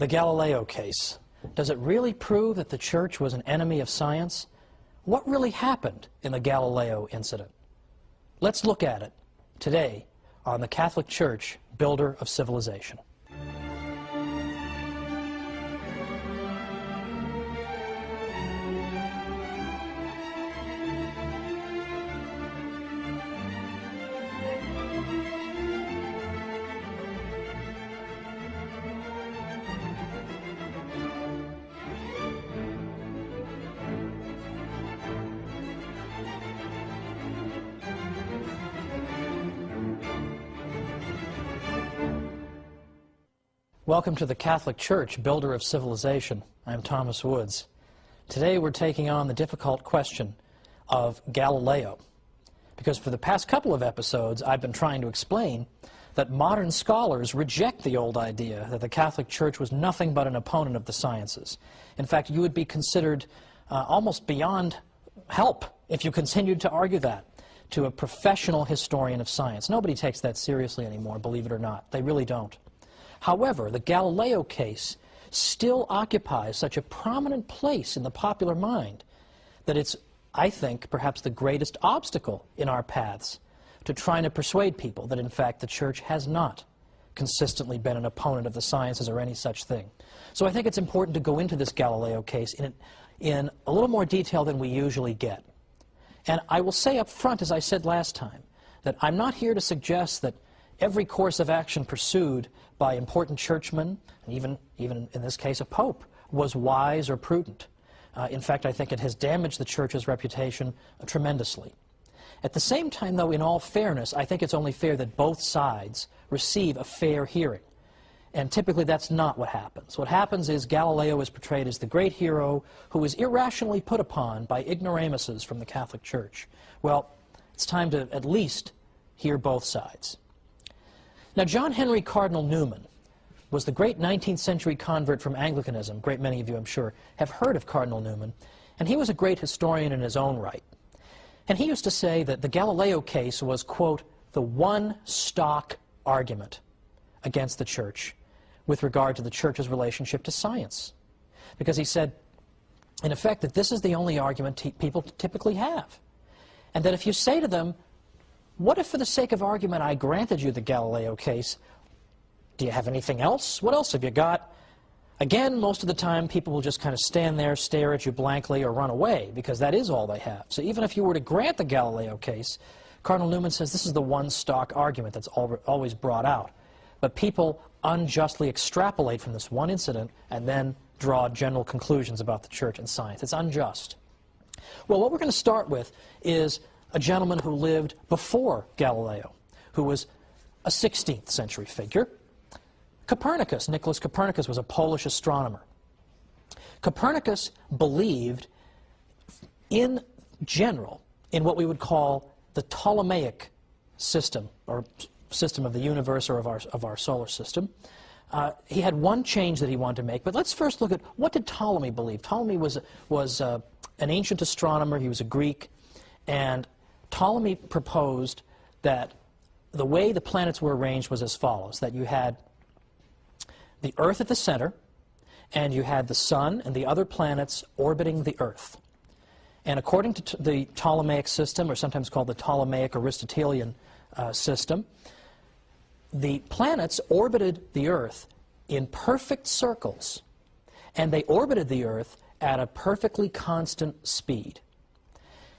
The Galileo case. Does it really prove that the Church was an enemy of science? What really happened in the Galileo incident? Let's look at it today on the Catholic Church, Builder of Civilization. Welcome to the Catholic Church, Builder of Civilization. I'm Thomas Woods. Today we're taking on the difficult question of Galileo, because for the past couple of episodes I've been trying to explain that modern scholars reject the old idea that the Catholic Church was nothing but an opponent of the sciences. In fact, you would be considered almost beyond help if you continued to argue that to a professional historian of science. Nobody takes that seriously anymore, believe it or not. They really don't. However, the Galileo case still occupies such a prominent place in the popular mind that it's, I think, perhaps the greatest obstacle in our paths to trying to persuade people that, in fact, the Church has not consistently been an opponent of the sciences or any such thing. So I think it's important to go into this Galileo case in a little more detail than we usually get. And I will say up front, as I said last time, that I'm not here to suggest that every course of action pursued by important churchmen, and even in this case a pope, was wise or prudent. In fact, I think it has damaged the Church's reputation tremendously. At the same time, though, in all fairness, I think it's only fair that both sides receive a fair hearing. And typically that's not what happens. What happens is Galileo is portrayed as the great hero who was irrationally put upon by ignoramuses from the Catholic Church. Well, it's time to at least hear both sides. Now, John Henry Cardinal Newman was the great 19th century convert from Anglicanism. A great many of you, I'm sure, have heard of Cardinal Newman. And he was a great historian in his own right. And he used to say that the Galileo case was, quote, the one stock argument against the Church with regard to the Church's relationship to science. Because he said, in effect, that this is the only argument people typically have. And that if you say to them, what if, for the sake of argument, I granted you the Galileo case? Do you have anything else? What else have you got? Again, most of the time, people will just kind of stand there, stare at you blankly, or run away, because that is all they have. So even if you were to grant the Galileo case, Cardinal Newman says this is the one stock argument that's always brought out. But people unjustly extrapolate from this one incident and then draw general conclusions about the Church and science. It's unjust. Well, what we're going to start with is a gentleman who lived before Galileo, who was a 16th century figure. Copernicus, Nicholas Copernicus, was a Polish astronomer. Copernicus believed, in general, in what we would call the Ptolemaic system, or system of the universe or of our solar system. He had one change that he wanted to make, but let's first look at what did Ptolemy believe. Ptolemy was an ancient astronomer. He was a Greek, and Ptolemy proposed that the way the planets were arranged was as follows, that you had the Earth at the center, and you had the Sun and the other planets orbiting the Earth. And according to the Ptolemaic system, or sometimes called the Ptolemaic Aristotelian system, the planets orbited the Earth in perfect circles, and they orbited the Earth at a perfectly constant speed.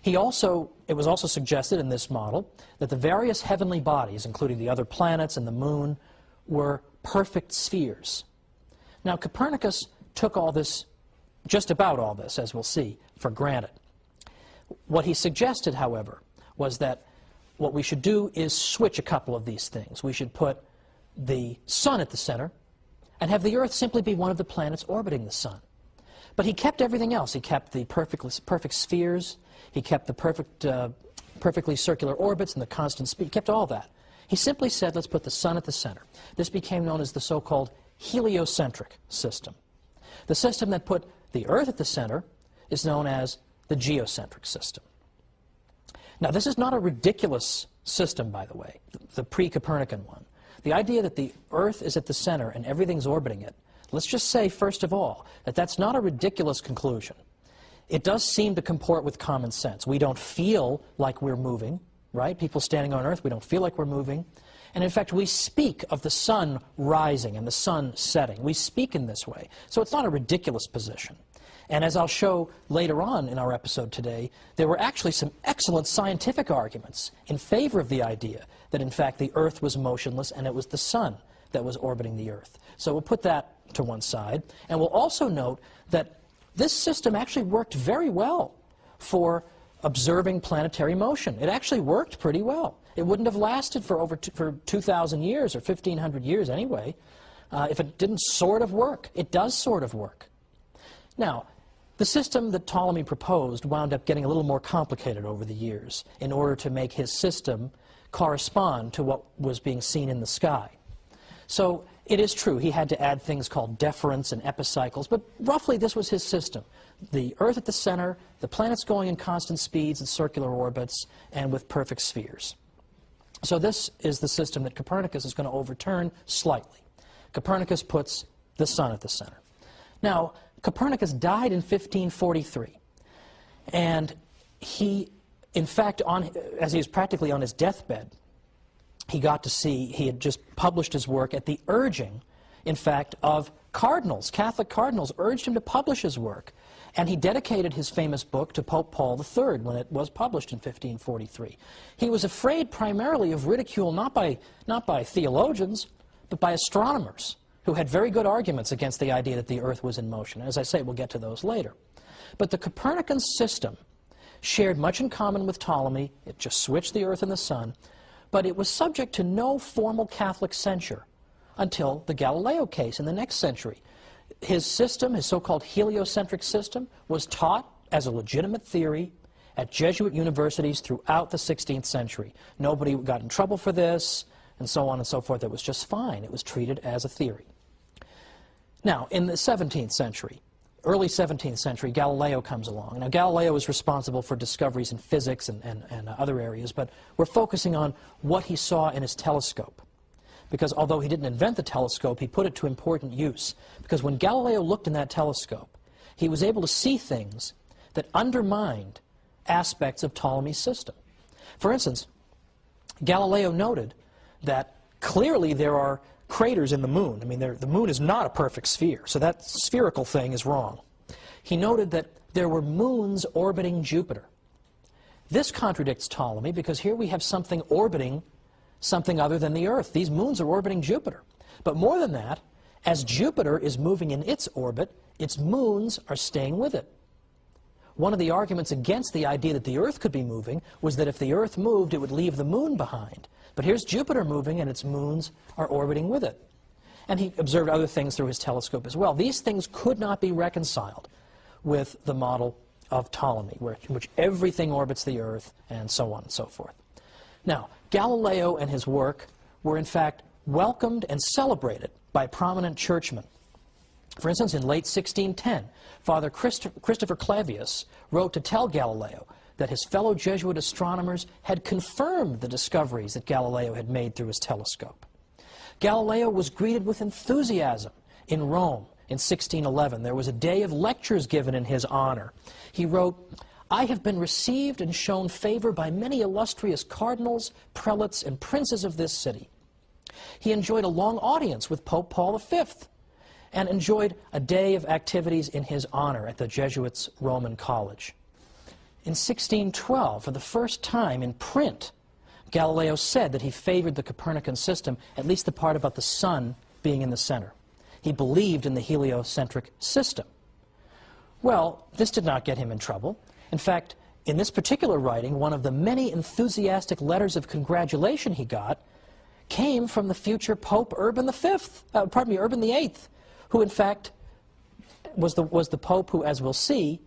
It was also suggested in this model that the various heavenly bodies, including the other planets and the moon, were perfect spheres. Now, Copernicus took all this, just about all this, as we'll see, for granted. What he suggested, however, was that what we should do is switch a couple of these things. We should put the Sun at the center and have the Earth simply be one of the planets orbiting the Sun. But he kept everything else. He kept the perfect spheres. He kept the perfectly circular orbits and the constant speed. He kept all that. He simply said, let's put the Sun at the center. This became known as the so-called heliocentric system. The system that put the Earth at the center is known as the geocentric system. Now, this is not a ridiculous system, by the way, the pre-Copernican one. The idea that the Earth is at the center and everything's orbiting it Let's just say, first of all, that that's not a ridiculous conclusion. It does seem to comport with common sense. We don't feel like we're moving, right? People standing on Earth, we don't feel like we're moving. And in fact, we speak of the sun rising and the sun setting. We speak in this way. So it's not a ridiculous position. And as I'll show later on in our episode today, there were actually some excellent scientific arguments in favor of the idea that, in fact, the Earth was motionless and it was the sun that was orbiting the Earth. So we'll put that to one side. And we'll also note that this system actually worked very well for observing planetary motion. It actually worked pretty well. It wouldn't have lasted for over 2,000 years or 1,500 years anyway if it didn't sort of work. It does sort of work. Now, the system that Ptolemy proposed wound up getting a little more complicated over the years in order to make his system correspond to what was being seen in the sky. So it is true, he had to add things called deferents and epicycles, but roughly this was his system. The Earth at the center, the planets going in constant speeds and circular orbits, and with perfect spheres. So this is the system that Copernicus is going to overturn slightly. Copernicus puts the sun at the center. Now, Copernicus died in 1543, and he, in fact, as he was practically on his deathbed, he got to see, he had just published his work at the urging, in fact, of cardinals. Catholic cardinals urged him to publish his work, and he dedicated his famous book to Pope Paul III when it was published in 1543. He was afraid primarily of ridicule not by theologians, but by astronomers, who had very good arguments against the idea that the Earth was in motion. As I say, we'll get to those later. But the Copernican system shared much in common with Ptolemy. It just switched the Earth and the sun, but it was subject to no formal Catholic censure until the Galileo case in the next century. His system, his so-called heliocentric system, was taught as a legitimate theory at Jesuit universities throughout the 16th century. Nobody got in trouble for this, and so on and so forth. It was just fine. It was treated as a theory. Now, in the 17th century, early 17th century, Galileo comes along. Now, Galileo was responsible for discoveries in physics and other areas, but we're focusing on what he saw in his telescope. Because although he didn't invent the telescope, he put it to important use. Because when Galileo looked in that telescope, he was able to see things that undermined aspects of Ptolemy's system. For instance, Galileo noted that clearly there are craters in the moon. I mean, the moon is not a perfect sphere, so that spherical thing is wrong. He noted that there were moons orbiting Jupiter. This contradicts Ptolemy because here we have something orbiting something other than the Earth. These moons are orbiting Jupiter. But more than that, as Jupiter is moving in its orbit, its moons are staying with it. One of the arguments against the idea that the Earth could be moving was that if the Earth moved, it would leave the moon behind. But here's Jupiter moving, and its moons are orbiting with it. And he observed other things through his telescope as well. These things could not be reconciled with the model of Ptolemy, in which everything orbits the Earth, and so on and so forth. Now, Galileo and his work were in fact welcomed and celebrated by prominent churchmen. For instance, in late 1610, Father Christopher Clavius wrote to tell Galileo that his fellow Jesuit astronomers had confirmed the discoveries that Galileo had made through his telescope. Galileo was greeted with enthusiasm in Rome in 1611. There was a day of lectures given in his honor. He wrote, "I have been received and shown favor by many illustrious cardinals, prelates, and princes of this city." He enjoyed a long audience with Pope Paul V and enjoyed a day of activities in his honor at the Jesuits' Roman College. In 1612, for the first time in print, Galileo said that he favored the Copernican system, at least the part about the sun being in the center. He believed in the heliocentric system. Well, this did not get him in trouble. In fact, in this particular writing, one of the many enthusiastic letters of congratulation he got came from the future Pope Urban VIII, who in fact was the Pope who, as we'll see,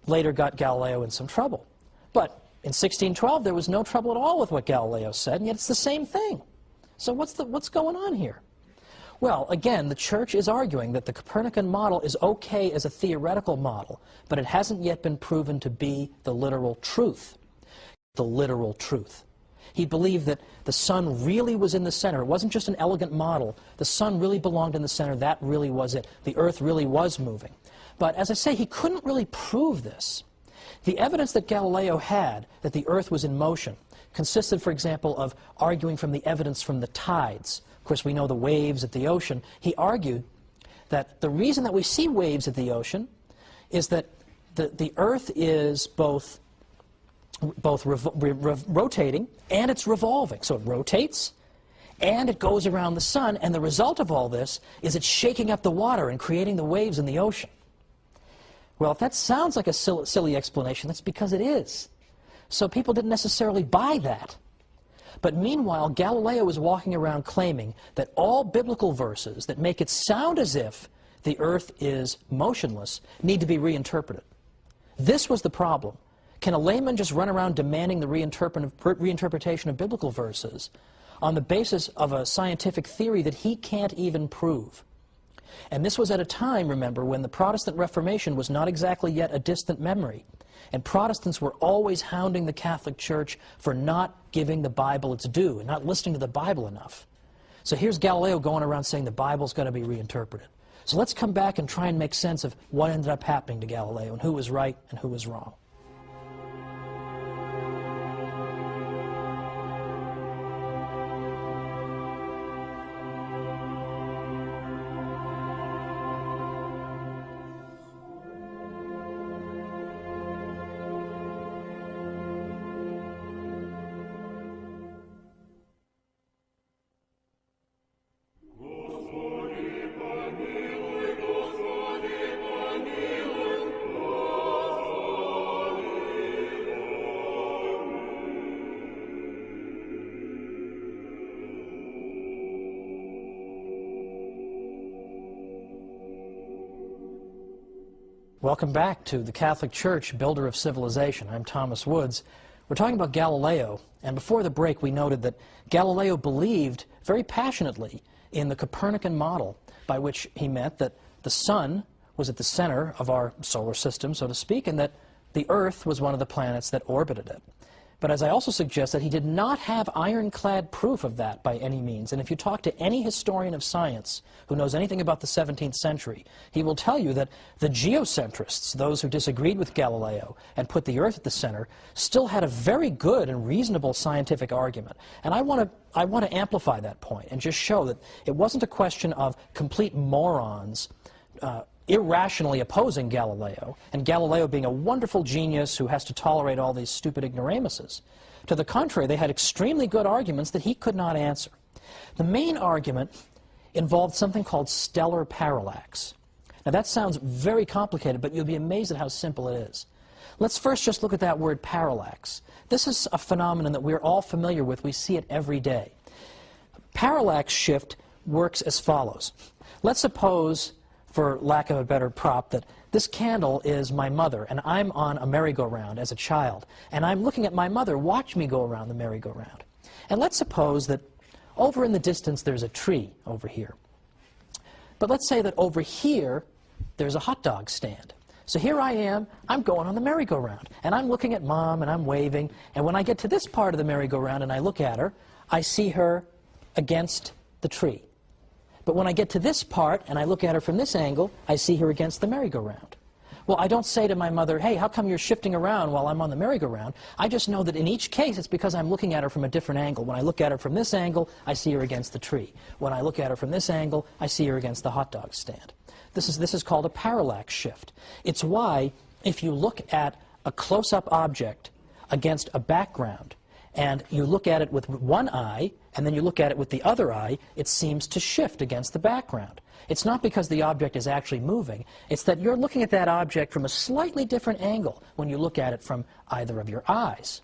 later got Galileo in some trouble. But in 1612, there was no trouble at all with what Galileo said, and yet it's the same thing. So what's going on here? Well, again, the Church is arguing that the Copernican model is okay as a theoretical model, but it hasn't yet been proven to be the literal truth. The literal truth. He believed that the sun really was in the center. It wasn't just an elegant model. The sun really belonged in the center. That really was it. The Earth really was moving. But as I say, he couldn't really prove this. The evidence that Galileo had that the Earth was in motion consisted, for example, of arguing from the evidence from the tides. Of course, we know the waves at the ocean. He argued that the reason that we see waves at the ocean is that the Earth is both rotating and it's revolving. So it rotates and it goes around the sun, and the result of all this is it's shaking up the water and creating the waves in the ocean. Well, if that sounds like a silly explanation, that's because it is. So people didn't necessarily buy that. But meanwhile, Galileo was walking around claiming that all biblical verses that make it sound as if the Earth is motionless need to be reinterpreted. This was the problem. Can a layman just run around demanding the reinterpretation of biblical verses on the basis of a scientific theory that he can't even prove? And this was at a time, remember, when the Protestant Reformation was not exactly yet a distant memory. And Protestants were always hounding the Catholic Church for not giving the Bible its due and not listening to the Bible enough. So here's Galileo going around saying the Bible's got to be reinterpreted. So let's come back and try and make sense of what ended up happening to Galileo and who was right and who was wrong. Welcome back to the Catholic Church, Builder of Civilization. I'm Thomas Woods. We're talking about Galileo, and before the break we noted that Galileo believed very passionately in the Copernican model, by which he meant that the sun was at the center of our solar system, so to speak, and that the Earth was one of the planets that orbited it. But as I also suggested, he did not have ironclad proof of that by any means. And if you talk to any historian of science who knows anything about the 17th century, he will tell you that the geocentrists, those who disagreed with Galileo and put the Earth at the center, still had a very good and reasonable scientific argument. And I want to amplify that point and just show that it wasn't a question of complete morons irrationally opposing Galileo, and Galileo being a wonderful genius who has to tolerate all these stupid ignoramuses. To the contrary, they had extremely good arguments that he could not answer. The main argument involved something called stellar parallax. Now that sounds very complicated, but you'll be amazed at how simple it is. Let's first just look at that word parallax. This is a phenomenon that we're all familiar with. We see it every day. Parallax shift works as follows. Let's suppose, for lack of a better prop, that this candle is my mother, and I'm on a merry-go-round as a child, and I'm looking at my mother watch me go around the merry-go-round. And let's suppose that over in the distance there's a tree over here. But let's say that over here there's a hot dog stand. So here I am, I'm going on the merry-go-round, and I'm looking at Mom, and I'm waving, and when I get to this part of the merry-go-round and I look at her, I see her against the tree. But when I get to this part and I look at her from this angle, I see her against the merry-go-round. Well, I don't say to my mother, hey, how come you're shifting around while I'm on the merry-go-round? I just know that in each case it's because I'm looking at her from a different angle. When I look at her from this angle, I see her against the tree. When I look at her from this angle, I see her against the hot dog stand. This is called a parallax shift. It's why if you look at a close-up object against a background, and you look at it with one eye, and then you look at it with the other eye, it seems to shift against the background. It's not because the object is actually moving. It's that you're looking at that object from a slightly different angle when you look at it from either of your eyes.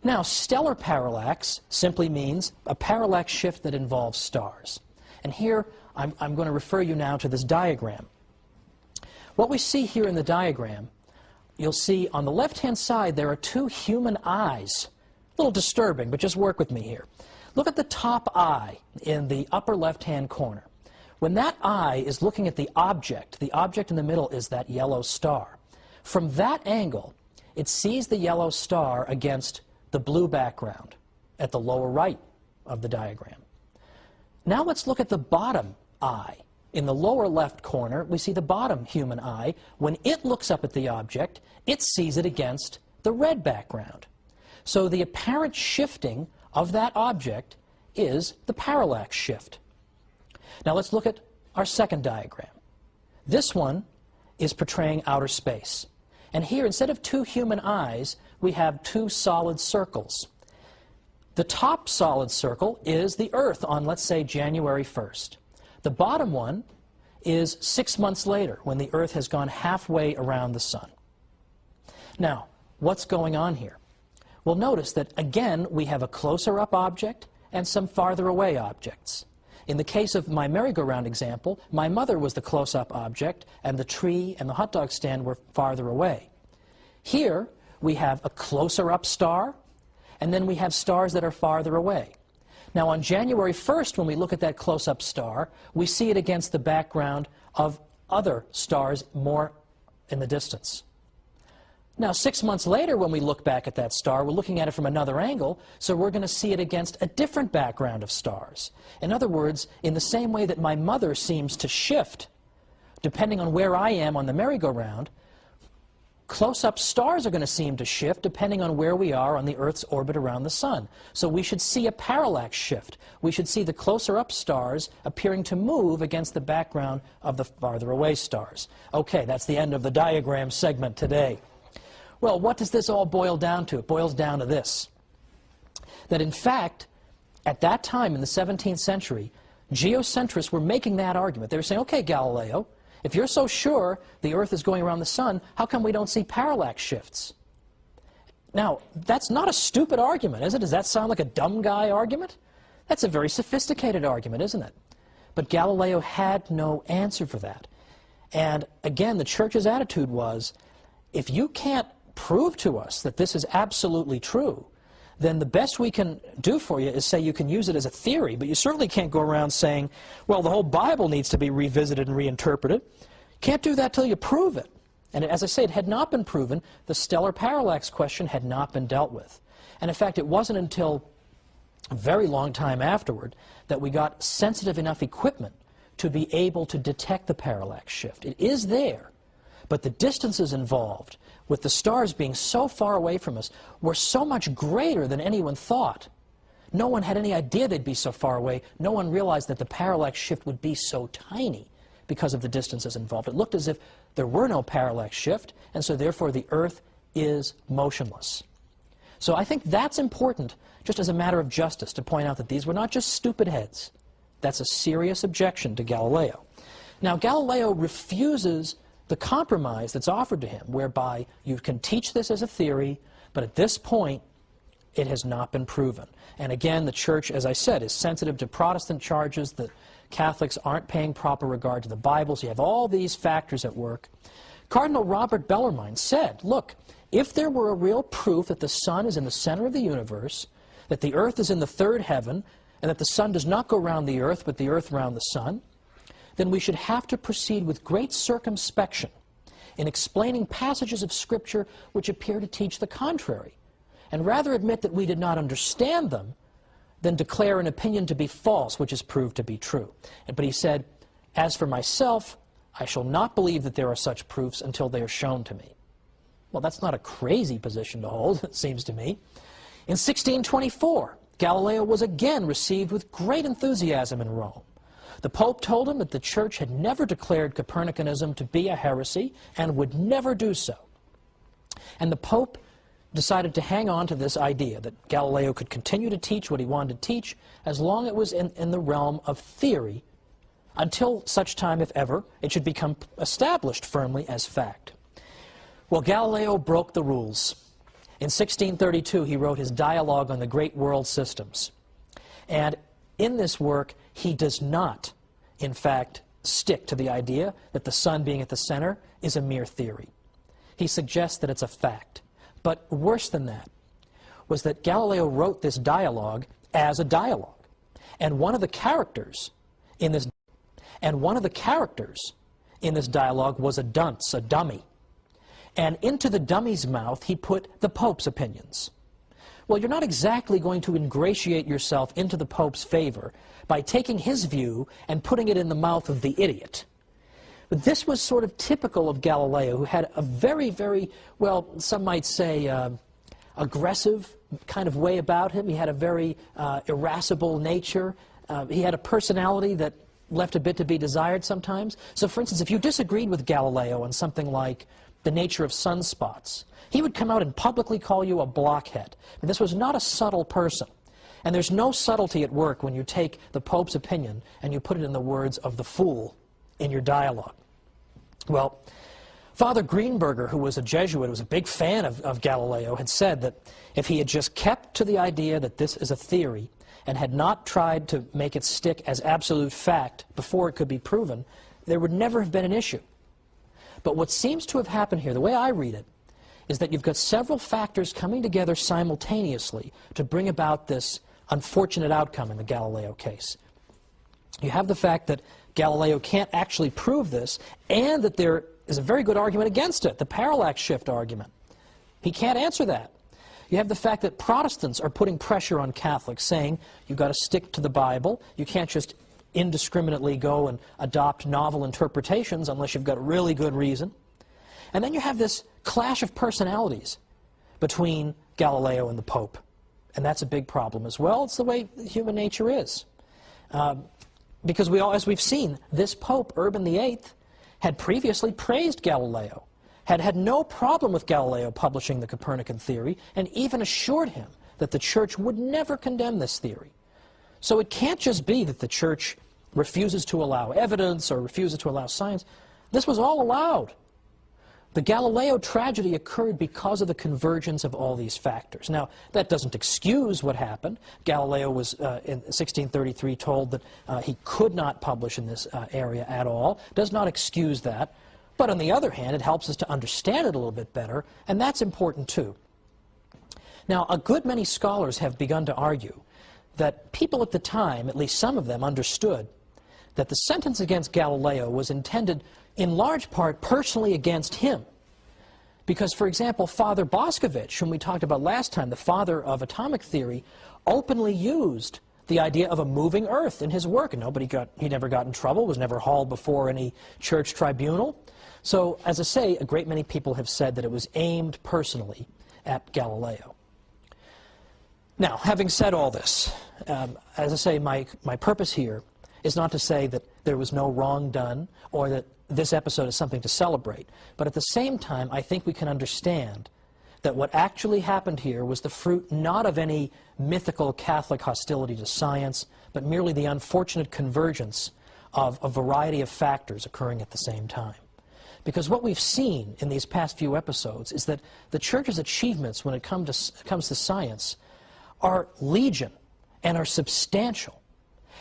Now, stellar parallax simply means a parallax shift that involves stars. And here, I'm going to refer you now to this diagram. What we see here in the diagram, you'll see on the left-hand side there are two human eyes. A little disturbing, but just work with me here. Look at the top eye in the upper left-hand corner. When that eye is looking at the object in the middle is that yellow star. From that angle, it sees the yellow star against the blue background. at the lower right of the diagram. Now let's look at the bottom eye. In the lower left corner, we see the bottom human eye. When it looks up at the object, it sees it against the red background. So the apparent shifting of that object is the parallax shift. Now let's look at our second diagram. This one is portraying outer space. And here, instead of two human eyes, we have two solid circles. The top solid circle is the Earth on, let's say, January 1st. The bottom one is 6 months later, when the Earth has gone halfway around the Sun. Now, what's going on here? Well, notice that, again, we have a closer-up object and some farther away objects. In the case of my merry-go-round example, my mother was the close-up object, and the tree and the hot dog stand were farther away. Here, we have a closer-up star, and then we have stars that are farther away. Now, on January 1st, when we look at that close-up star, we see it against the background of other stars more in the distance. Now, 6 months later, when we look back at that star, we're looking at it from another angle, so we're going to see it against a different background of stars. In other words, in the same way that my mother seems to shift, depending on where I am on the merry-go-round, close-up stars are going to seem to shift depending on where we are on the Earth's orbit around the Sun. So we should see a parallax shift. We should see the closer-up stars appearing to move against the background of the farther-away stars. Okay, that's the end of the diagram segment today. Well, what does this all boil down to? It boils down to this, that in fact, at that time in the 17th century, geocentrists were making that argument. They were saying, okay, Galileo, if you're so sure the Earth is going around the Sun, how come we don't see parallax shifts? Now, that's not a stupid argument, is it? Does that sound like a dumb guy argument? That's a very sophisticated argument, isn't it? But Galileo had no answer for that. And again, the Church's attitude was, if you can't prove to us that this is absolutely true, then the best we can do for you is say you can use it as a theory, but you certainly can't go around saying, well, the whole Bible needs to be revisited and reinterpreted. Can't do that till you prove it. And as I say, it had not been proven. The stellar parallax question had not been dealt with. And in fact, it wasn't until a very long time afterward that we got sensitive enough equipment to be able to detect the parallax shift. It is there, but the distances involved, with the stars being so far away from us, were so much greater than anyone thought. No one had any idea they'd be so far away. No one realized that the parallax shift would be so tiny because of the distances involved. It looked as if there were no parallax shift, and so therefore the Earth is motionless. So I think that's important, just as a matter of justice, to point out that these were not just stupid heads. That's a serious objection to Galileo. Now, Galileo refuses the compromise that's offered to him, whereby you can teach this as a theory, but at this point, it has not been proven. And again, the Church, as I said, is sensitive to Protestant charges that Catholics aren't paying proper regard to the Bible. So you have all these factors at work. Cardinal Robert Bellarmine said, look, if there were a real proof that the Sun is in the center of the universe, that the Earth is in the third heaven, and that the Sun does not go round the Earth, but the Earth round the Sun, then we should have to proceed with great circumspection in explaining passages of Scripture which appear to teach the contrary, and rather admit that we did not understand them than declare an opinion to be false which is proved to be true. But he said, as for myself, I shall not believe that there are such proofs until they are shown to me. Well, that's not a crazy position to hold, it seems to me. In 1624, Galileo was again received with great enthusiasm in Rome. The Pope told him that the Church had never declared Copernicanism to be a heresy and would never do so. And the Pope decided to hang on to this idea that Galileo could continue to teach what he wanted to teach as long as it was in the realm of theory, until such time, if ever, it should become established firmly as fact. Well, Galileo broke the rules. In 1632, he wrote his Dialogue on the Great World Systems. And in this work, he does not, in fact, stick to the idea that the Sun being at the center is a mere theory. He suggests that it's a fact. But worse than that was that Galileo wrote this dialogue as a dialogue. And one of the characters in this dialogue was a dunce, a dummy. And into the dummy's mouth, he put the Pope's opinions. well, you're not exactly going to ingratiate yourself into the Pope's favor by taking his view and putting it in the mouth of the idiot. But this was sort of typical of Galileo, who had a very, very, well, some might say, aggressive kind of way about him. He had a very irascible nature. He had a personality that left a bit to be desired sometimes. So, for instance, if you disagreed with Galileo on something like the nature of sunspots, he would come out and publicly call you a blockhead. And this was not a subtle person. And there's no subtlety at work when you take the Pope's opinion and you put it in the words of the fool in your dialogue. Well, Father Greenberger, who was a Jesuit, who was a big fan of Galileo, had said that if he had just kept to the idea that this is a theory and had not tried to make it stick as absolute fact before it could be proven, there would never have been an issue. But what seems to have happened here, the way I read it, is that you've got several factors coming together simultaneously to bring about this unfortunate outcome in the Galileo case. You have the fact that Galileo can't actually prove this, and that there is a very good argument against it, the parallax shift argument. He can't answer that. You have the fact that Protestants are putting pressure on Catholics, saying you've got to stick to the Bible, you can't just indiscriminately go and adopt novel interpretations unless you've got a really good reason. And then you have this clash of personalities between Galileo and the Pope. And that's a big problem as well. It's the way human nature is. Because as we've seen, this Pope, Urban VIII, had previously praised Galileo, had had no problem with Galileo publishing the Copernican theory, and even assured him that the Church would never condemn this theory. So it can't just be that the Church refuses to allow evidence or refuses to allow science. This was all allowed. The Galileo tragedy occurred because of the convergence of all these factors. Now, that doesn't excuse what happened. Galileo was, in 1633, told that he could not publish in this area at all. Does not excuse that. But on the other hand, it helps us to understand it a little bit better, and that's important too. Now, a good many scholars have begun to argue that people at the time, at least some of them, understood that the sentence against Galileo was intended in large part personally against him. Because, for example, Father Boscovich, whom we talked about last time, the father of atomic theory, openly used the idea of a moving earth in his work, and he never got in trouble, was never hauled before any church tribunal. So, as I say, a great many people have said that it was aimed personally at Galileo. Now, having said all this, as I say, my purpose here is not to say that there was no wrong done or that this episode is something to celebrate. But at the same time, I think we can understand that what actually happened here was the fruit not of any mythical Catholic hostility to science, but merely the unfortunate convergence of a variety of factors occurring at the same time. Because what we've seen in these past few episodes is that the Church's achievements when it comes to science are legion and are substantial.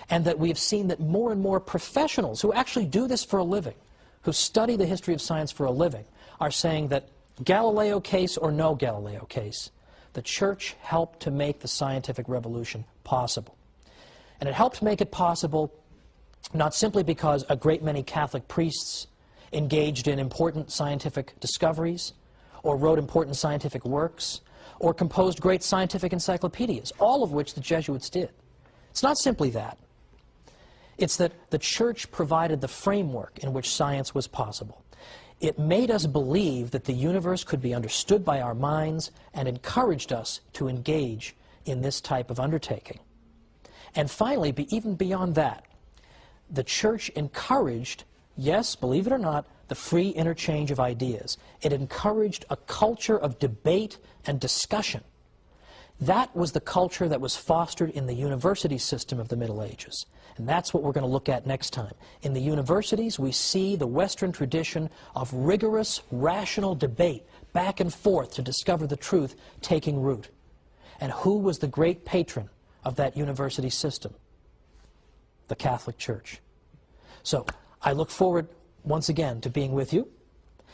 And that we have seen that more and more professionals who actually do this for a living, who study the history of science for a living, are saying that Galileo case or no Galileo case, the Church helped to make the scientific revolution possible. And it helped make it possible not simply because a great many Catholic priests engaged in important scientific discoveries, or wrote important scientific works, or composed great scientific encyclopedias, all of which the Jesuits did. It's not simply that. It's that the Church provided the framework in which science was possible. It made us believe that the universe could be understood by our minds and encouraged us to engage in this type of undertaking. And finally, even beyond that, the Church encouraged, yes, believe it or not, the free interchange of ideas. It encouraged a culture of debate and discussion. That was the culture that was fostered in the university system of the Middle Ages. And that's what we're going to look at next time. In the universities, we see the Western tradition of rigorous, rational debate back and forth to discover the truth taking root. And who was the great patron of that university system? The Catholic Church. So I look forward once again to being with you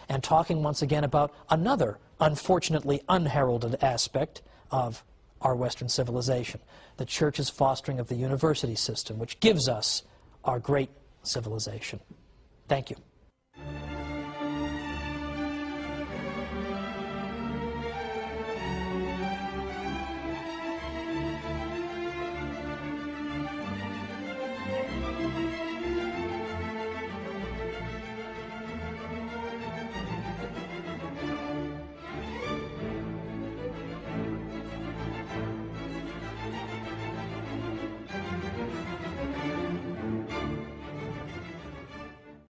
and talking once again about another unfortunately unheralded aspect of our Western civilization, the Church's fostering of the university system, which gives us our great civilization. Thank you.